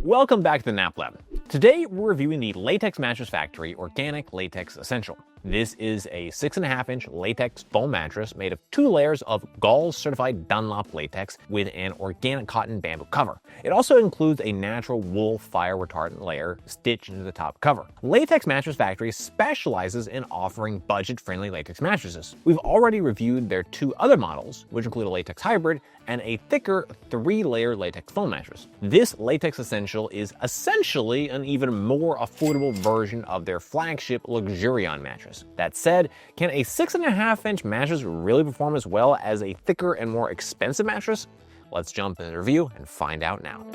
Welcome back to the Nap Lab. Today we're reviewing the Latex Mattress Factory Organic Latex Essential. This is a 6.5-inch latex foam mattress made of 2 layers of Gauze-certified Dunlop latex with an organic cotton bamboo cover. It also includes a natural wool fire-retardant layer stitched into the top cover. Latex Mattress Factory specializes in offering budget-friendly latex mattresses. We've already reviewed their 2 other models, which include a latex hybrid and a thicker 3-layer latex foam mattress. This Latex Essential is essentially an even more affordable version of their flagship Luxurion mattress. That said, can a 6.5-inch mattress really perform as well as a thicker and more expensive mattress? Let's jump into the review and find out now.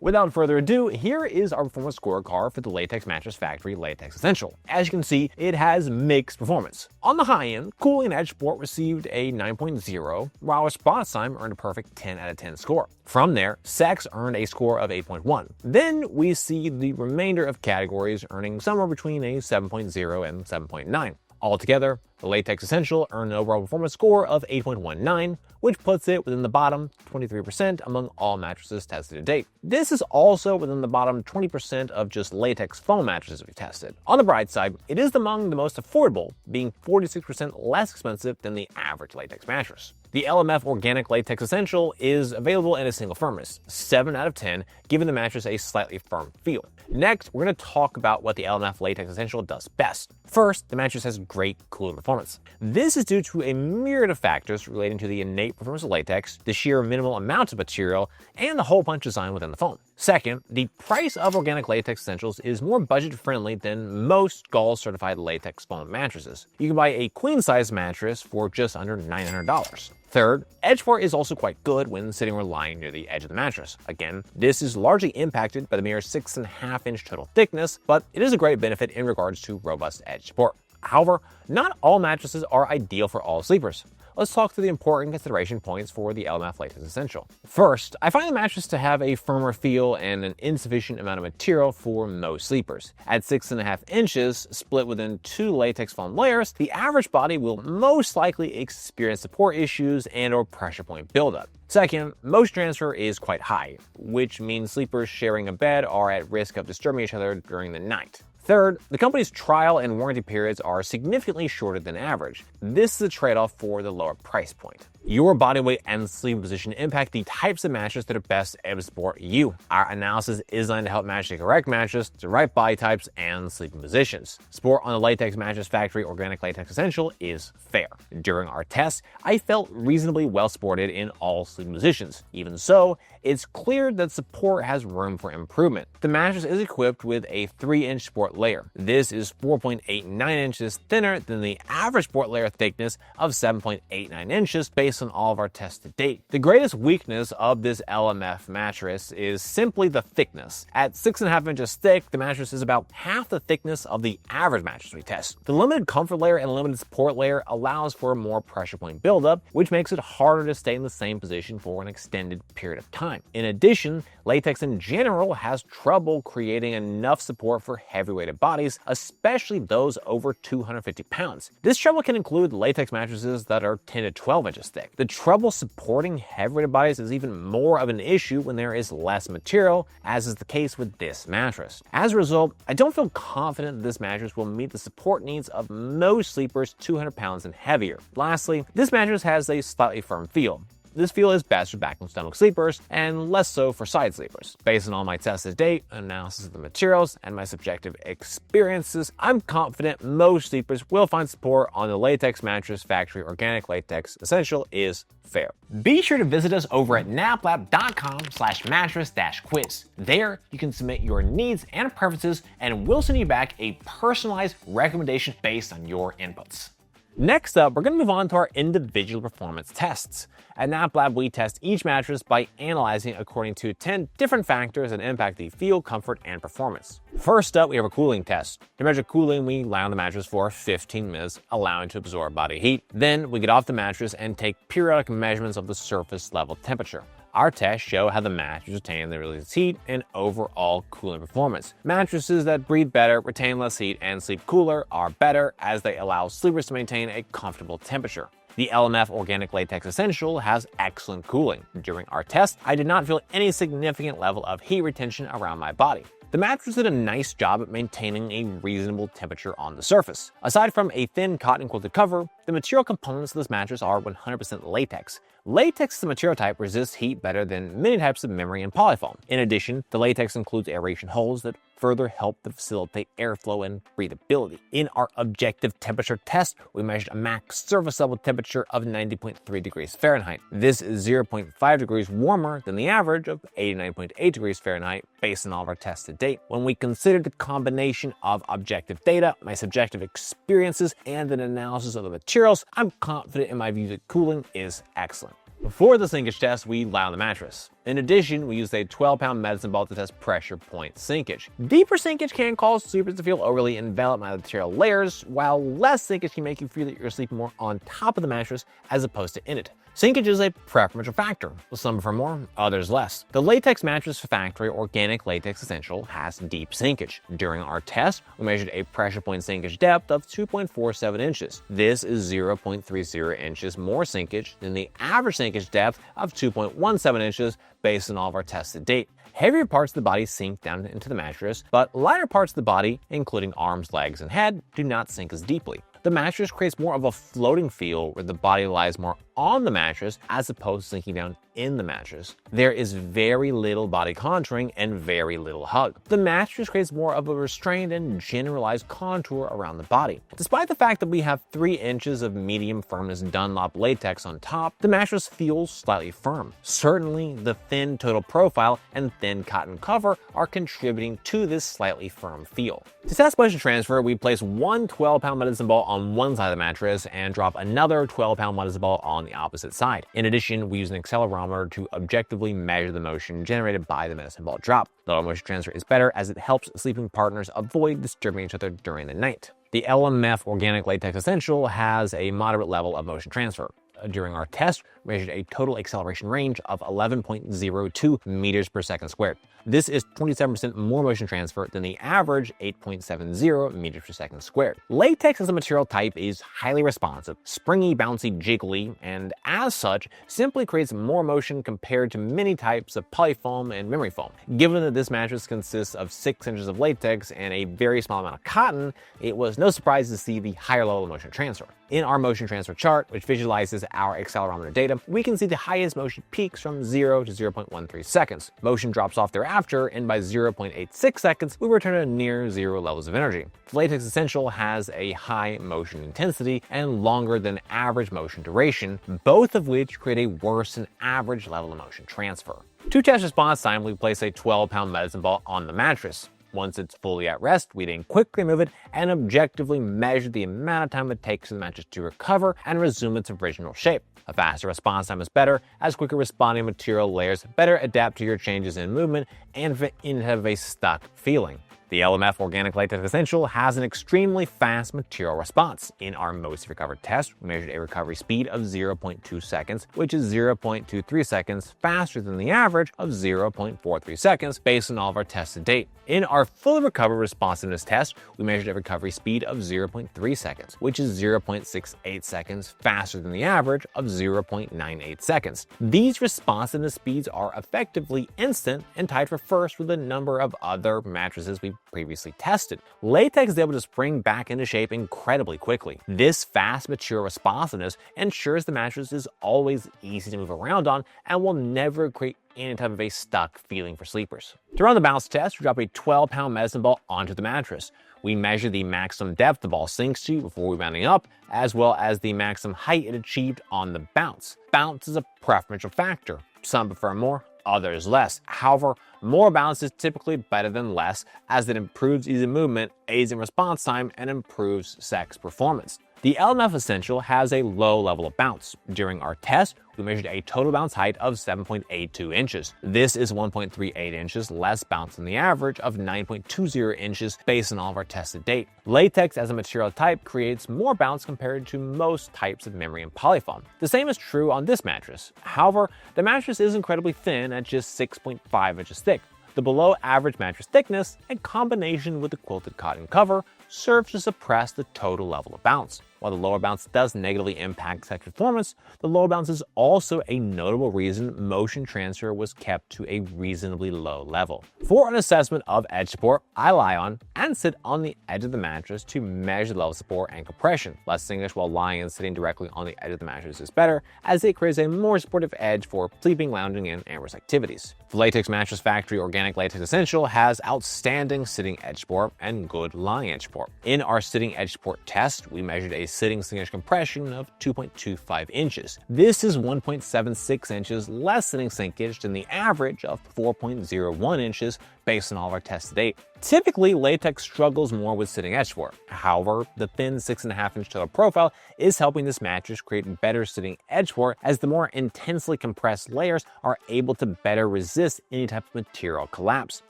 Without further ado, here is our performance scorecard for the Latex Mattress Factory Latex Essential. As you can see, it has mixed performance. On the high end, Cooling Edge Sport received a 9.0, while Response Time earned a perfect 10 out of 10 score. From there, Sex earned a score of 8.1. Then we see the remainder of categories earning somewhere between a 7.0 and 7.9. Altogether, the Latex Essential earned an overall performance score of 8.19, which puts it within the bottom 23% among all mattresses tested to date. This is also within the bottom 20% of just latex foam mattresses we've tested. On the bright side, it is among the most affordable, being 46% less expensive than the average latex mattress. The LMF Organic Latex Essential is available in a single firmness, 7 out of 10, giving the mattress a slightly firm feel. Next, we're going to talk about what the LMF Latex Essential does best. First, the mattress has great cooling performance. This is due to a myriad of factors relating to the innate performance of latex, the sheer minimal amount of material, and the hole punch design within the foam. Second, the price of Organic Latex Essentials is more budget-friendly than most Gauze-certified latex foam mattresses. You can buy a queen-size mattress for just under $900. Third, edge support is also quite good when sitting or lying near the edge of the mattress. Again, this is largely impacted by the mere 6.5-inch total thickness, but it is a great benefit in regards to robust edge support. However, not all mattresses are ideal for all sleepers. Let's talk through the important consideration points for the LMF Latex Essential. First, I find the mattress to have a firmer feel and an insufficient amount of material for most sleepers. At 6.5 inches, split within 2 latex foam layers, the average body will most likely experience support issues and/or pressure point buildup. Second, motion transfer is quite high, which means sleepers sharing a bed are at risk of disturbing each other during the night. Third, the company's trial and warranty periods are significantly shorter than average. This is a trade-off for the lower price point. Your body weight and sleeping position impact the types of mattress that are best able to support you. Our analysis is designed to help match the correct mattress to the right body types and sleeping positions. Support on the Latex Mattress Factory Organic Latex Essential is fair. During our test, I felt reasonably well supported in all sleeping positions. Even so, it's clear that support has room for improvement. The mattress is equipped with a 3-inch sport layer. This is 4.89 inches thinner than the average sport layer thickness of 7.89 inches based on all of our tests to date. The greatest weakness of this LMF mattress is simply the thickness. At 6.5 inches thick, the mattress is about half the thickness of the average mattress we test. The limited comfort layer and limited support layer allows for more pressure point buildup, which makes it harder to stay in the same position for an extended period of time. In addition, latex in general has trouble creating enough support for heavy-weighted bodies, especially those over 250 pounds. This trouble can include latex mattresses that are 10 to 12 inches thick. The trouble supporting heavy-weighted bodies is even more of an issue when there is less material, as is the case with this mattress. As a result, I don't feel confident that this mattress will meet the support needs of most sleepers 200 pounds and heavier. Lastly, this mattress has a slightly firm feel. This feel is best for back and stomach sleepers and less so for side sleepers. Based on all my tests to date, analysis of the materials, and my subjective experiences, I'm confident most sleepers will find support on the Latex Mattress Factory Organic Latex Essential is fair. Be sure to visit us over at naplab.com/mattress-quiz. There, you can submit your needs and preferences, and we'll send you back a personalized recommendation based on your inputs. Next up, we're going to move on to our individual performance tests. At NapLab, we test each mattress by analyzing according to 10 different factors that impact the feel, comfort, and performance. First up, we have a cooling test. To measure cooling, we lie on the mattress for 15 minutes, allowing it to absorb body heat. Then we get off the mattress and take periodic measurements of the surface level temperature. Our tests show how the mattress retains the released heat and overall cooling performance. Mattresses that breathe better, retain less heat, and sleep cooler are better as they allow sleepers to maintain a comfortable temperature. The LMF Organic Latex Essential has excellent cooling. During our test, I did not feel any significant level of heat retention around my body. The mattress did a nice job at maintaining a reasonable temperature on the surface. Aside from a thin cotton quilted cover, the material components of this mattress are 100% latex. Latex as a material type resists heat better than many types of memory and polyfoam. In addition, the latex includes aeration holes that further help to facilitate airflow and breathability. In our objective temperature test, we measured a max surface level temperature of 90.3 degrees Fahrenheit. This is 0.5 degrees warmer than the average of 89.8 degrees Fahrenheit based on all of our tests to date. When we considered the combination of objective data, my subjective experiences, and an analysis of the materials, I'm confident in my view that cooling is excellent. Before the sinkage test, we lie on the mattress. In addition, we used a 12-pound medicine ball to test pressure point sinkage. Deeper sinkage can cause sleepers to feel overly enveloped by the material layers, while less sinkage can make you feel that you're sleeping more on top of the mattress as opposed to in it. Sinkage is a preferential factor. Some prefer more, others less. The Latex Mattress Factory Organic Latex Essential has deep sinkage. During our test, we measured a pressure point sinkage depth of 2.47 inches. This is 0.30 inches more sinkage than the average sinkage depth of 2.17 inches based on all of our tests to date. Heavier parts of the body sink down into the mattress, but lighter parts of the body, including arms, legs, and head, do not sink as deeply. The mattress creates more of a floating feel where the body lies more on the mattress as opposed to sinking down in the mattress. There is very little body contouring and very little hug. The mattress creates more of a restrained and generalized contour around the body. Despite the fact that we have 3 inches of medium firmness Dunlop latex on top, the mattress feels slightly firm. Certainly, the thin total profile and thin cotton cover are contributing to this slightly firm feel. To test motion transfer, we place one 12-pound medicine ball on one side of the mattress and drop another 12-pound medicine ball on the opposite side. In addition, we use an accelerometer to objectively measure the motion generated by the medicine ball drop. Lower motion transfer is better as it helps sleeping partners avoid disturbing each other during the night. The LMF Organic Latex Essential has a moderate level of motion transfer. During our test, we measured a total acceleration range of 11.02 meters per second squared. This is 27% more motion transfer than the average 8.70 meters per second squared. Latex as a material type is highly responsive, springy, bouncy, jiggly, and as such, simply creates more motion compared to many types of polyfoam and memory foam. Given that this mattress consists of 6 inches of latex and a very small amount of cotton, it was no surprise to see the higher level of motion transfer. In our motion transfer chart, which visualizes our accelerometer data, we can see the highest motion peaks from 0 to 0.13 seconds. Motion drops off thereafter, and by 0.86 seconds, we return to near zero levels of energy. The Latex Essential has a high motion intensity and longer than average motion duration, both of which create a worse than average level of motion transfer. To test response time, we place a 12-pound medicine ball on the mattress. Once it's fully at rest, we then quickly remove it and objectively measure the amount of time it takes for the mattress to recover and resume its original shape. A faster response time is better, as quicker responding material layers better adapt to your changes in movement and have a stuck feeling. The LMF Organic Latex Essential has an extremely fast material response. In our most recovered test, we measured a recovery speed of 0.2 seconds, which is 0.23 seconds faster than the average of 0.43 seconds based on all of our tests to date. In our fully recovered responsiveness test, we measured a recovery speed of 0.3 seconds, which is 0.68 seconds faster than the average of 0.98 seconds. These responsiveness speeds are effectively instant and tied for first with a number of other mattresses we've previously tested. Latex is able to spring back into shape incredibly quickly. This fast material responsiveness ensures the mattress is always easy to move around on and will never create any type of a stuck feeling for sleepers. To run the bounce test, we drop a 12-pound medicine ball onto the mattress. We measure the maximum depth the ball sinks to before rebounding up, as well as the maximum height it achieved on the bounce. Bounce is a preferential factor. Some prefer more, others less. However, more bounce is typically better than less, as it improves ease of movement, aids in response time, and improves sex performance. The LMF Essential has a low level of bounce. During our test, we measured a total bounce height of 7.82 inches. This is 1.38 inches less bounce than the average of 9.20 inches based on all of our tests to date. Latex as a material type creates more bounce compared to most types of memory and polyfoam. The same is true on this mattress. However, the mattress is incredibly thin at just 6.5 inches thick. The below average mattress thickness, in combination with the quilted cotton cover, serves to suppress the total level of bounce. While the lower bounce does negatively impact sex performance, the lower bounce is also a notable reason motion transfer was kept to a reasonably low level. For an assessment of edge support, I lie on and sit on the edge of the mattress to measure the level of support and compression. Less English while lying and sitting directly on the edge of the mattress is better, as it creates a more supportive edge for sleeping, lounging, and amorous activities. The Latex Mattress Factory Organic Latex Essential has outstanding sitting edge support and good lying edge support. In our sitting edge support test, we measured a sitting sinkage compression of 2.25 inches. This is 1.76 inches less sitting sinkage than the average of 4.01 inches based on all of our tests to date. Typically, latex struggles more with sitting edge support. However, the thin 6.5-inch total profile is helping this mattress create better sitting edge support, as the more intensely compressed layers are able to better resist any type of material collapse.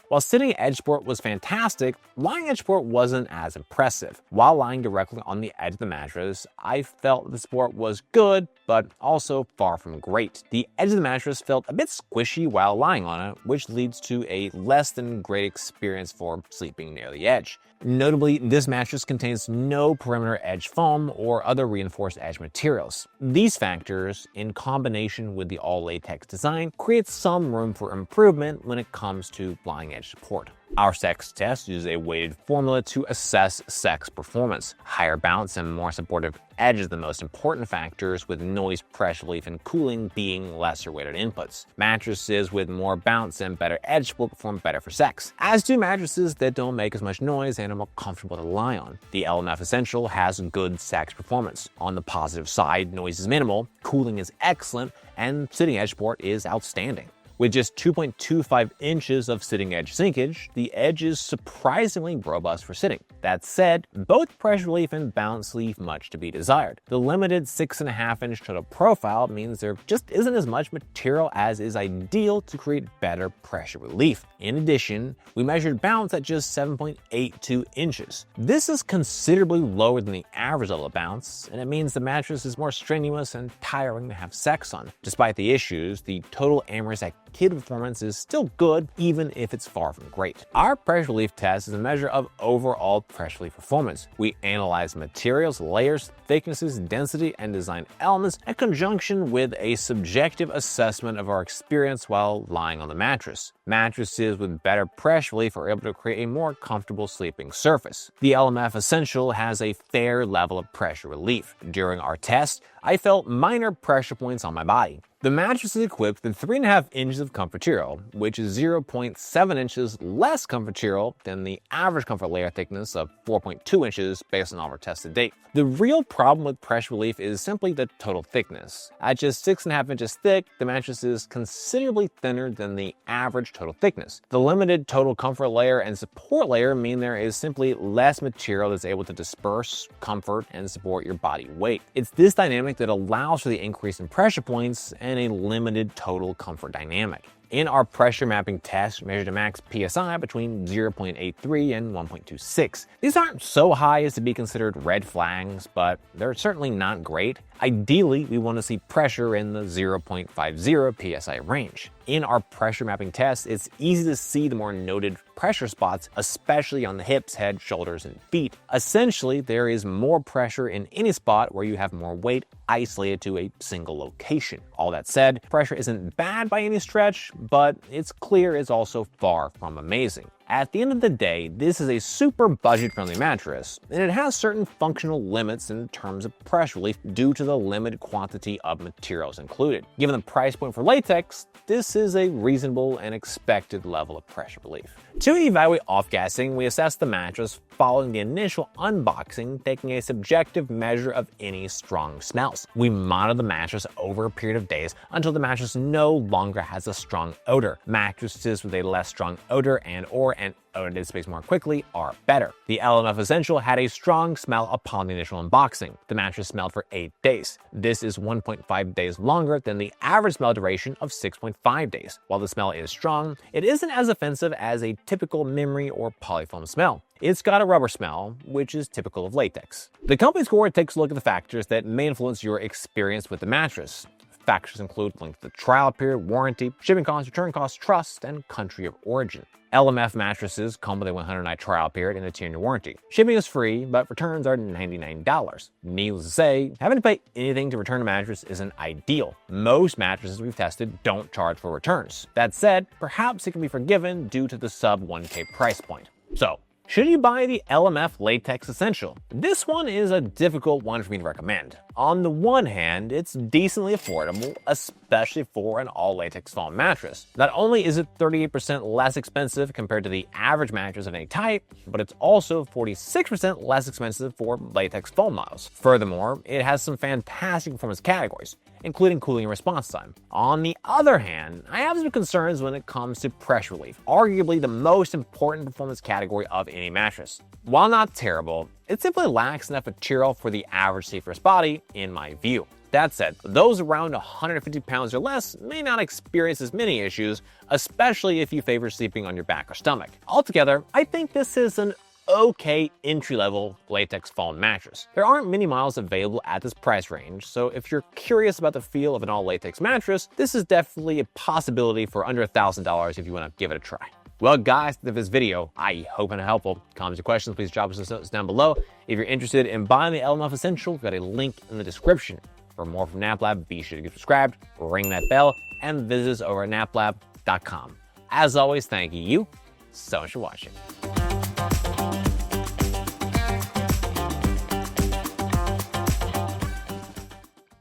While sitting edge support was fantastic, lying edge support wasn't as impressive. While lying directly on the edge of the mattress, I felt the support was good, but also far from great. The edge of the mattress felt a bit squishy while lying on it, which leads to a less than great experience for sleeping near the edge. Notably, this mattress contains no perimeter edge foam or other reinforced edge materials. These factors, in combination with the all-latex design, create some room for improvement when it comes to lying edge support. Our sex test uses a weighted formula to assess sex performance. Higher bounce and more supportive edge is the most important factors, with noise, pressure relief, and cooling being lesser weighted inputs. Mattresses with more bounce and better edge will perform better for sex, as do mattresses that don't make as much noise and are more comfortable to lie on. The LMF Essential has good sex performance. On the positive side, noise is minimal, cooling is excellent, and sitting edge support is outstanding. With just 2.25 inches of sitting edge sinkage, the edge is surprisingly robust for sitting. That said, both pressure relief and bounce leave much to be desired. The limited 6.5-inch total profile means there just isn't as much material as is ideal to create better pressure relief. In addition, we measured bounce at just 7.82 inches. This is considerably lower than the average level of bounce, and it means the mattress is more strenuous and tiring to have sex on. Despite the issues, the total amorous activity performance is still good, even if it's far from great. Our pressure relief test is a measure of overall pressure relief performance. We analyze materials, layers, thicknesses, density, and design elements in conjunction with a subjective assessment of our experience while lying on the mattress. Mattresses with better pressure relief are able to create a more comfortable sleeping surface. The LMF Essential has a fair level of pressure relief. During our test, I felt minor pressure points on my body. The mattress is equipped with 3.5 inches of comfort material, which is 0.7 inches less comfort material than the average comfort layer thickness of 4.2 inches based on all our tests to date. The real problem with pressure relief is simply the total thickness. At just 6.5 inches thick, the mattress is considerably thinner than the average total thickness. The limited total comfort layer and support layer mean there is simply less material that's able to disperse, comfort, and support your body weight. It's this dynamic that allows for the increase in pressure points and a limited total comfort dynamic. In our pressure mapping test, we measured a max PSI between 0.83 and 1.26. These aren't so high as to be considered red flags, but they're certainly not great. Ideally, we want to see pressure in the 0.50 PSI range. In our pressure mapping test, it's easy to see the more noted pressure spots, especially on the hips, head, shoulders, and feet. Essentially, there is more pressure in any spot where you have more weight isolated to a single location. All that said, pressure isn't bad by any stretch, but it's clear it's also far from amazing. At the end of the day, this is a super budget-friendly mattress, and it has certain functional limits in terms of pressure relief due to the limited quantity of materials included. Given the price point for latex, this is a reasonable and expected level of pressure relief. To evaluate off-gassing, we assess the mattress following the initial unboxing, taking a subjective measure of any strong smells. We monitor the mattress over a period of days until the mattress no longer has a strong odor. Mattresses with a less strong odor and/or an odor that dissipates more quickly are better. The LMF Essential had a strong smell upon the initial unboxing. The mattress smelled for 8 days. This is 1.5 days longer than the average smell duration of 6.5 days. While the smell is strong, it isn't as offensive as a typical memory or polyfoam smell. It's got a rubber smell, which is typical of latex. The company score takes a look at the factors that may influence your experience with the mattress. Factors include length of the trial period, warranty, shipping costs, return costs, trust, and country of origin. LMF mattresses come with a 100-night trial period and a 10-year warranty. Shipping is free, but returns are $99. Needless to say, having to pay anything to return a mattress isn't ideal. Most mattresses we've tested don't charge for returns. That said, perhaps it can be forgiven due to the sub 1K price point. So, should you buy the LMF Latex Essential? This one is a difficult one for me to recommend. On the one hand, it's decently affordable, especially for an all-latex foam mattress. Not only is it 38% less expensive compared to the average mattress of any type, but it's also 46% less expensive for latex foam models. Furthermore, it has some fantastic performance categories, including cooling and response time. On the other hand, I have some concerns when it comes to pressure relief, arguably the most important performance category of any mattress. While not terrible, it simply lacks enough material for the average sleeper's body, in my view. That said, those around 150 pounds or less may not experience as many issues, especially if you favor sleeping on your back or stomach. Altogether, I think this is an okay entry-level latex foam mattress. There aren't many models available at this price range, so if you're curious about the feel of an all-latex mattress, this is definitely a possibility for under $1,000 if you want to give it a try. Well, guys, if this video, I hope it's helpful. Comments or questions, please drop us notes down below. If you're interested in buying the LMF Essential, we've got a link in the description. For more from NapLab, be sure to get subscribed, ring that bell, and visit us over at naplab.com. As always, thank you so much for watching.